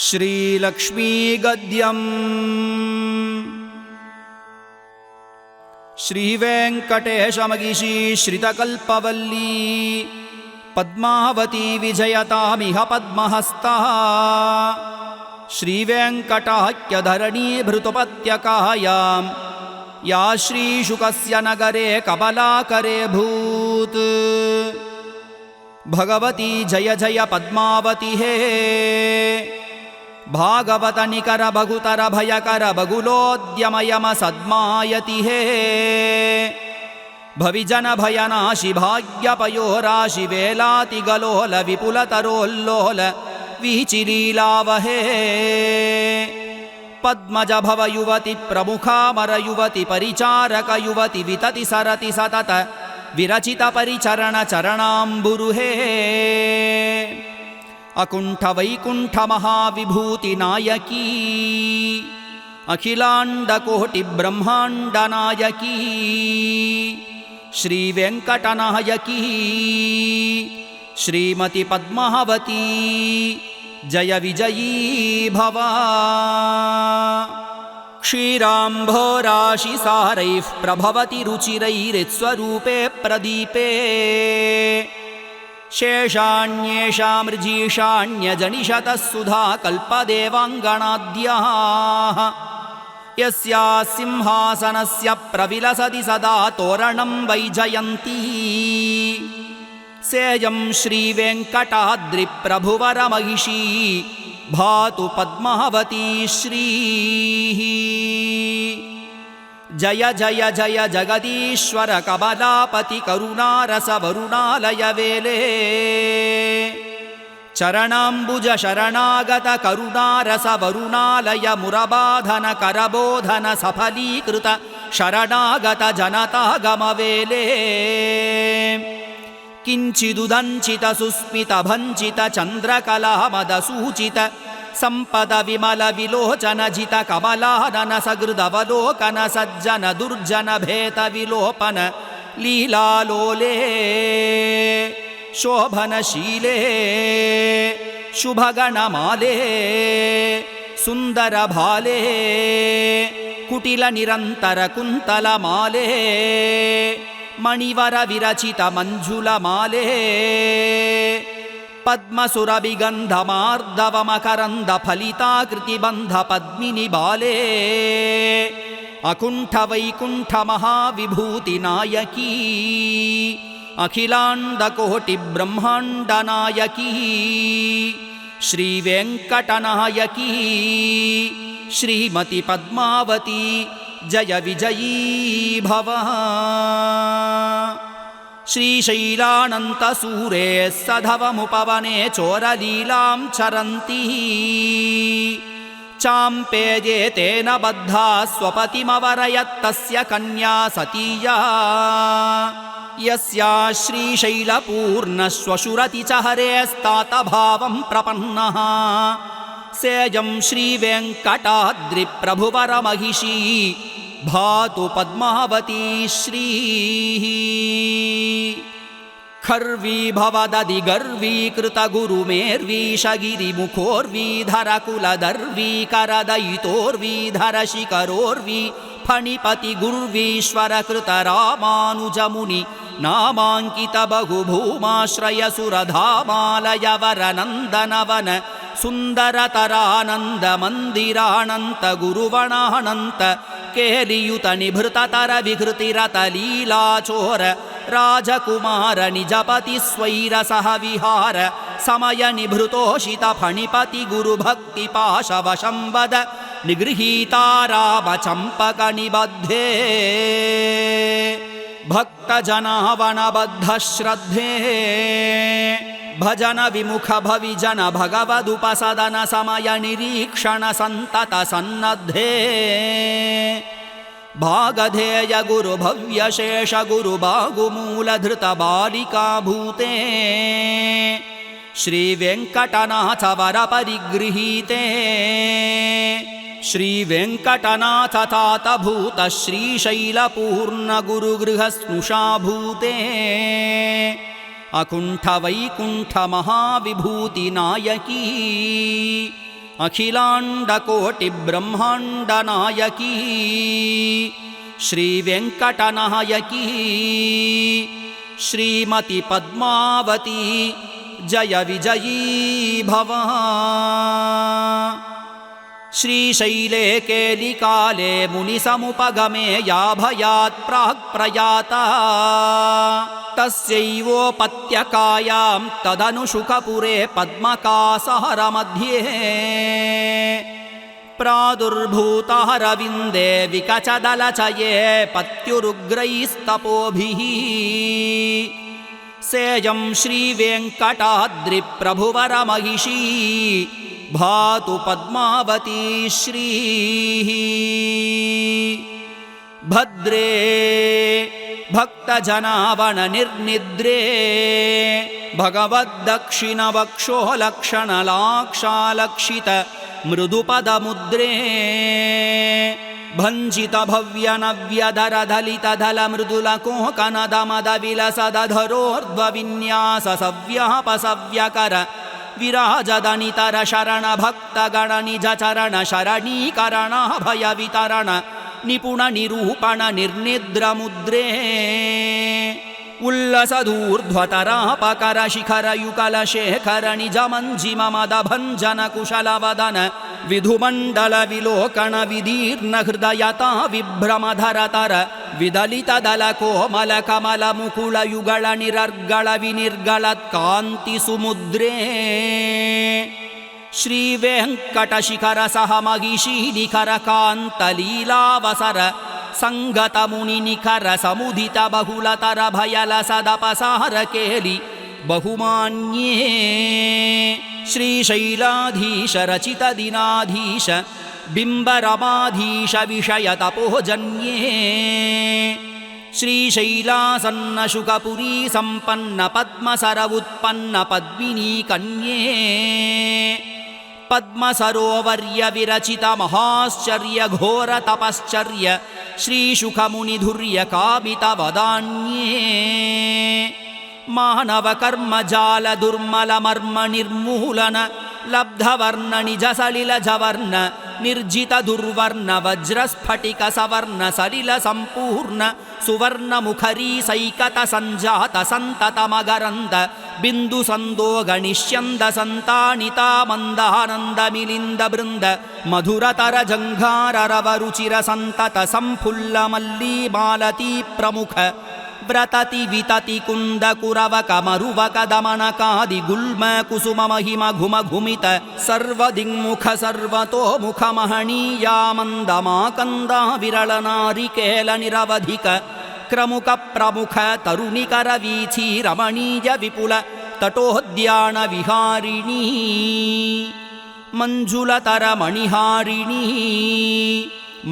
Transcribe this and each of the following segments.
श्रीलक्ष्मी गद्यम् श्रीवेङ्कटेशमगिषी श्रितकल्पवल्ली पद्मावती विजयतामिह पद्महस्ता श्रीवेङ्कटाख्यधरणीभृतुपत्यकायां या श्रीशुकस्य नगरे कमलाकरे भूत् भगवती जय जय पद्मावती हे भागवत निकर भगुतर भयकर बगुलोद्यमयम सद्मायति हे भविजन भयनाशि भाग्यपयोराशि वेलातिगलोल विपुलतरोल्लोल वीचिलीलावहे पद्मज भव युवति प्रमुखामर युवति परिचारक युवति वितति सरति सतत विरचित परिचरण चरणाम्बुरुहे अकुंठ वैकुंठ महाविभूति नायकी अखिलांड कोटि ब्रह्मांड नायकी श्री वेंकटनायकी श्रीमती पद्मावती जय विजयी भवा क्षीराम्भोराशिसारैः प्रभवति रुचिरैरित्स्वरूपे प्रदीपे शेषाण्येषामृजीषाण्यजनिषतः सुधा कल्पदेवाङ्गणाद्याः यस्याः सिंहासनस्य प्रविलसति सदा तोरणं वैजयन्ती सेयं श्रीवेङ्कटाद्रिप्रभुवरमहिषी भातु पद्मावती श्रीः जय जय जय जगदीश्वर कमलापति करुणारस वरुणालय वेले चरणाम्बुज शरणागत करुणारस वरुणालय मुरबाधन करबोधन सफलीकृत शरणागत जनतागम वेले किञ्चिदुदञ्चित सुस्मित भञ्चित चन्द्रकला मदसूचित संपद विमल विलोचन जित कमलानन सगृदवलोकन सज्जन दुर्जन भेद विलोपन लीलालोले शोभनशीले शुभगणमाले सुन्दर भाले कुटिल निरन्तर कुन्तल माले मणिवर विरचित मंजुल माले पद्मसुरभिगन्ध मार्दव मकरन्द फलिताकृतिबन्ध पद्मिनी बाले अकुंठ वैकुंठ महाविभूति नायकी अखिलांड कोटि ब्रह्मांड नायकी श्री वेंकटनायकी श्रीमती पद्मावती जय विजयी भव श्रीशैलानन्तसूरे सधवमुपवने चोरलीलां चरन्ती चाम्पेजे तेन बद्धा स्वपतिमवरयत्तस्य कन्या सतीया यस्या श्रीशैलपूर्णश्वशुरति च हरेस्तातभावं प्रपन्नः सेयं श्रीवेङ्कटाद्रिप्रभुवरमहिषी भातु पद्मावती श्रीः खर्वी भवदधि गर्वीकृत गुरुमेर्वीशगिरिमुखोर्वीधर कुलदर्वी करदयितोर्वीधर शिखरोर्वी फणिपति गुर्वीश्वर कृत रामानुजमुनि नामाङ्कित बहुभूमाश्रय सुरधामालय वरनन्दनवन सुन्दरतरानन्द मन्दिरानन्त गुरुवणानन्त केलियुत निभृततर विहृतिरत लीलाचोर राजकुमार निजपति स्वैरसह विहार समय निभृतोषित फणिपति गुरुभक्ति पाशवशं वद निगृहीता रामचम्पक निबद्धे भक्तजनावनबद्ध श्रद्धे भजन विमुख भविजन भगवदुपसदन समय निरीक्षण संतत सन्नद्धे भागधेय गुरु भव्य शेष गुरु बागुमूल धृत बालिका भूते श्री वेंकटनाथ वर परिगृहीते श्री वेंकटनाथ तात भूत श्रीशैलपूर्ण गुरुगृह स्नुषा भूते अकुंठ वैकुंठ महाविभूति नायकी अखिलाण्डकोटिब्रह्माण्डनायकी श्रीवेङ्कटनायकी श्रीमती पद्मावती जय विजयी भव। श्रीशैले केलिकाले मुनिसमुपगमे या भयात् प्राक्प्रयाता तस्यैवोपत्यकायां तदनुशुकपुरे पद्मकासहरमध्ये प्रादुर्भूतहरविन्दे विकचदलचये पत्युरुग्रैस्तपोभिः सेयं श्रीवेङ्कटाद्रिप्रभुवरमहिषी भातु पद्मावती श्रीः। भद्रे भक्तजनावननिर्निद्रे भगवद्दक्षिणवक्षोलक्षणलाक्षालक्षित मृदुपदमुद्रे भञ्जितभव्यनव्यधरधलितधलमृदुलकोकनदमदविलसदधरोर्ध्वविन्याससव्यपसव्यकर विराजदनितर शरणभक्तगणनिजचरण शरणीकरणाभयवितरण निपुणनिरूपण निर्निद्रमुद्रे उल्लसदूर्ध्वतरापकरशिखरयुगलशेखर निजमञ्जिममदभञ्जनकुशलवदन विधुमण्डलविलोकन विदीर्णहृदयता विभ्रमधरतर विदलितदलकोमलकमलमुकुलयुगल निरर्गल विनिर्गलत्कान्तिसुमुद्रे श्रीवेङ्कटशिखर सह महिषीनिखरकान्तलीलावसर संगतमुनिनिखर समुदित बहुलतर भयलसदपसार केलि बहुमान्ये श्रीशैलाधीश रचित दिनाधीश बिम्बरमाधीश विषयतपोजन्ये श्रीशैलासन्न शुकपुरी सम्पन्न पद्मसर उत्पन्न पद्मिनी कन्ये पद्मसरोवर्य विरचित महाश्चर्य घोर तपश्चर्य श्रीशुकमुनिधुर्य कामितवदान्ये मानव कर्म जाल दुर्मल मर्म निर्मूलन लब्धवर्ण निजसलिल जवर्ण निर्जित दुर्वर्ण वज्रस्फटिक सवर्ण सलिल संपूर्ण सुवर्ण मुखरी सैकत संजात संतत मगरंद बिंदु संदोग निश्यंद संतानिता मंदानंद मिलिंद बृंद मधुरतर जंघार रव रुचिर संतत संफुल्ल मल्ली मालती प्रमुख व्रतति वितति कुंद कुरवक मरुवक दमनकादि गुल्म कुसुम महिम घुम घुमित सर्वदिङ्मुख सर्वतो मुख महनीया मंदमाकंदा विरल नारिकेल निरवधिक क्रमुक प्रमुख तरुणिकर वीथी रमणीय विपुल तटोद्यान विहारिणी मंजुलतर मणिहारिणी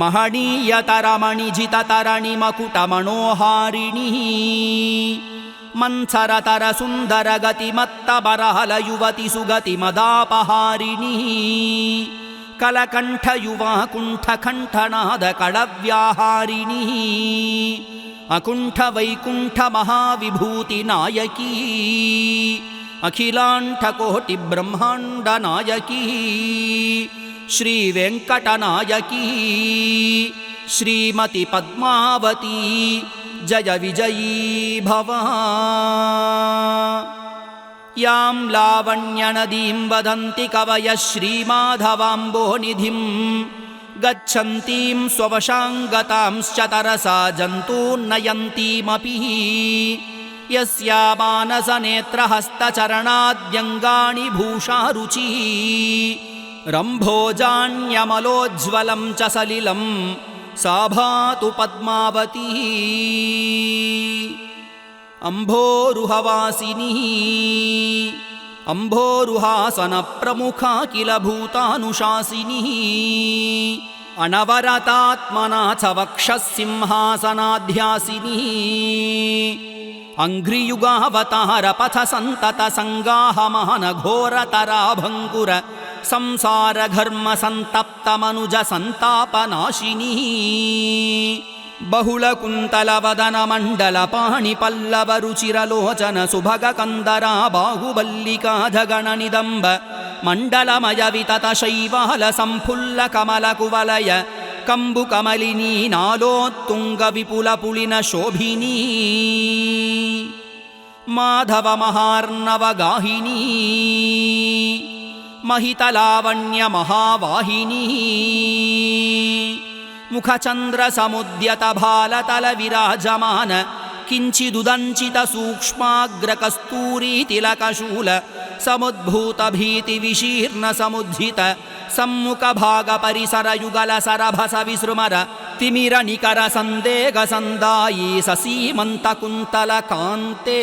महनीयतरमणिजिततरणि मकुटमनोहारिणी मंसरतर सुंदर गतिमत्त बरहल युवति सुगति मदापहारिणी कलकंठ युवा कुंठ कंठनाद कड़व्याहारिणी अकुंठ वैकुंठ महाविभूति नायकी अखिलांठ कोटि ब्रह्मांड नायकी श्रीवेङ्कटनायकी श्रीमती पद्मावती जय विजयी भव। यां लावण्यनदीं वदन्ति कवयः श्रीमाधवाम्बोनिधिं गच्छन्तीं स्ववशाङ्गतांश्च तरसा जन्तून्नयन्तीमपि यस्या मानसनेत्रहस्तचरणाद्यङ्गानि भूषारुचि रम्भोजान्यमलोज्ज्वलं च सलिलं सा भातु पद्मावती अम्भोरुहवासिनी अम्भोरुहासनप्रमुखा किल भूतानुशासिनी अनवरतात्मना च वक्षः सिंहासनाध्यासिनी अंघ्रियुगावतारपथ संतत संगाहमान घोरतराभंकुर संसार घर्म संतप्त मनुज संतापनाशिनी बहुल कुंतल वदन मंडल पाणि पल्लव रुचिरलोचन सुभग कंदरा बाहुबल्लिका जगण निदंब मण्डलमय वितत शैवाल संफुल्ल कमल कुवलय कम्बुकमलिनी नालोत्तुङ्ग विपुल पुलिन शोभिनी माधव महार्णव गाहिनी महितलावण्य महावाहिनी मुखचन्द्र समुद्यत भालतल विराजमान किञ्चिदुदञ्चित सूक्ष्माग्र कस्तूरी तिलकशूल समुद्भूत भीति विशीर्ण समुद्धित सम्मुख भाग परिसर युगल सरभस विसृमर तिमिर निकर संदेह संदायी ससीमंत कुंतल कांते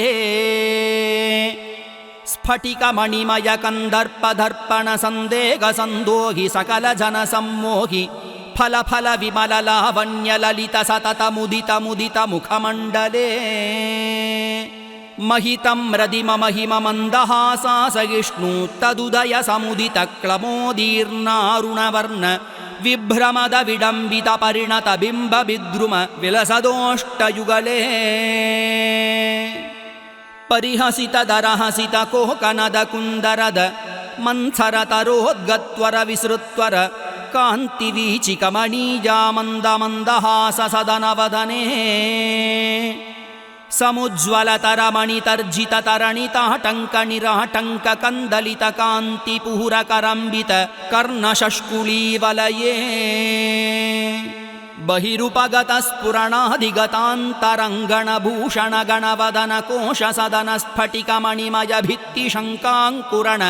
स्फटिक मणिमय कंदर्प दर्पण संदेह संदोहि सकल जन सम्मोहि फल फल विमल लावण्य ललित सतत मुदित मुदित मुखमण्डले महितं मृदिम महिम मन्दहासा सहिष्णु तदुदय समुदित क्लमोदीर्णारुणवर्ण विभ्रमद विडम्बित परिणत बिम्ब विद्रुम विलसदोष्टयुगले परिहसित दरहसित कोकनद कुन्दरद मन्थर तरोद्गत्वर विसृत्वर कान्ति वीचिकमणीजा मन्द मन्दहास सदनवदने समुज्ज्वलतर मणितर्जित तरणिताटङ्क निराटङ्क कन्दलित कान्ति पुहुर करम्बित कर्णशष्कुलीवलये बहिरुपगत स्फुरणाधिगतान्तरङ्गण भूषण गणवदन कोश सदन स्फटिक मणिमय भित्ति शङ्काङ्कुरण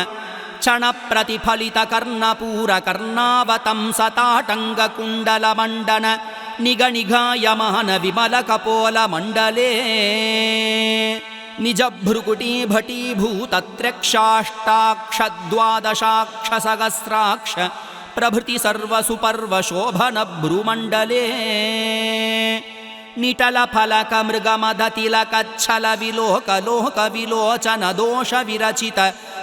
क्षण प्रतिफलित कर्णपूर कर्णावतंसताटङ्ग कुण्डल मण्डन निगनिघायमान विमल कपोल मण्डले निज भ्रुकुटी भटीभूतत्र्यक्षाष्टाक्ष द्वादशाक्ष सहस्राक्ष प्रभृति सर्वसुपर्व शोभन भ्रुमण्डले निटल फलक मृगमदतिलकच्छल विलोक लोक विलोचन दोष विरचित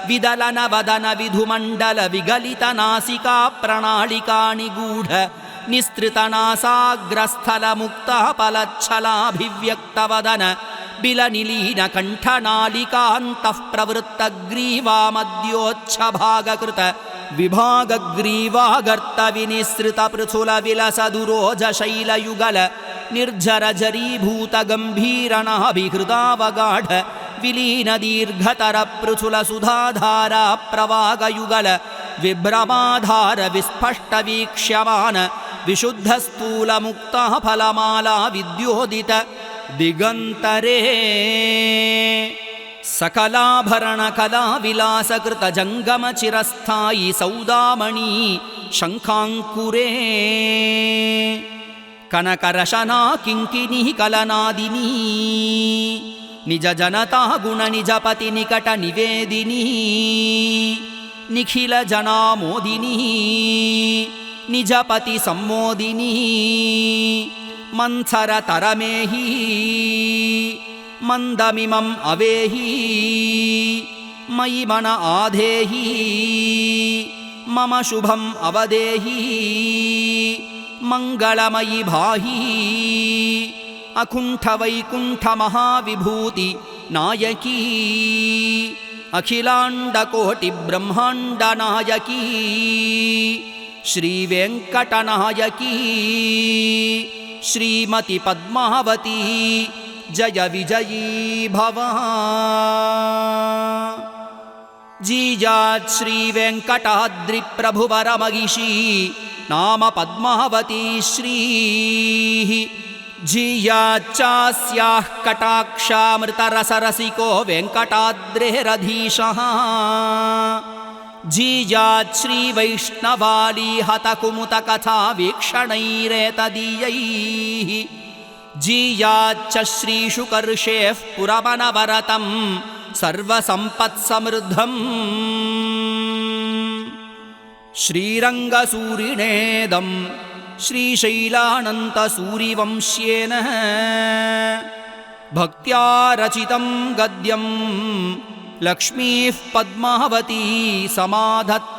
विदलन वदन विधुमण्डल विगलित नासिका प्रणालिका निगूढ निस्तृतनासाग्रस्थल मुक्तापलच्छलाभिव्यक्तवदन बिलनिलीन कण्ठनालिकान्तः प्रवृत्तग्रीवा मध्योच्छभागकृत विभागग्रीवागर्त विनिसृत पृथुल विलसदुरोज शैलयुगल निर्झर जरीभूत गम्भीरनाभिहृदावगाढ विलीन दीर्घतर पृथुल सुधाधारा प्रवागयुगल विभ्रमाधार विस्पष्ट वीक्ष्यमान विशुद्ध स्थूल मुक्ता फलमाला विद्योदित दिगंतरे सकलाभरण कला विलासकृत जंगम चिरस्थायी सौदामणि शंखांकुरे कनकरशना किंकिनी कलनादिनी निज जनता गुण निजपति निकट निवेदिनी निखिल जनामोदिनी निजपति सम्मोदिनी मंथर तरमेहि मंदमिमं अवेहि मयि मन आधेहि मम शुभम अवदेहि मंगलमयि भाहि अकुंठ वैकुंठ महाविभूति नायकी अखिलांड कोटि ब्रह्मांड नायकी श्री वेंकटनायकी श्रीमति पद्मावती जय विजयी भव जीजात् श्री वेंकटाद्रि प्रभुवर महिषी नाम पद्मावती श्री जीयाच्चास्याः कटाक्षामृतरसरसिको वेंकटाद्रेरधीशः जीयात् श्रीवैष्णवाली हतकुमुतकथा वीक्षणैरेतदीयैः जीयाच्च श्रीशुकर्षेः पुरमनवरतं सर्वसम्पत्समृद्धम् श्रीरङ्गसूरिणेदं श्रीशैलानन्तसूरिवंश्येन भक्त्या रचितं गद्यं लक्ष्मीः पद्मावती समाधत्ताम्।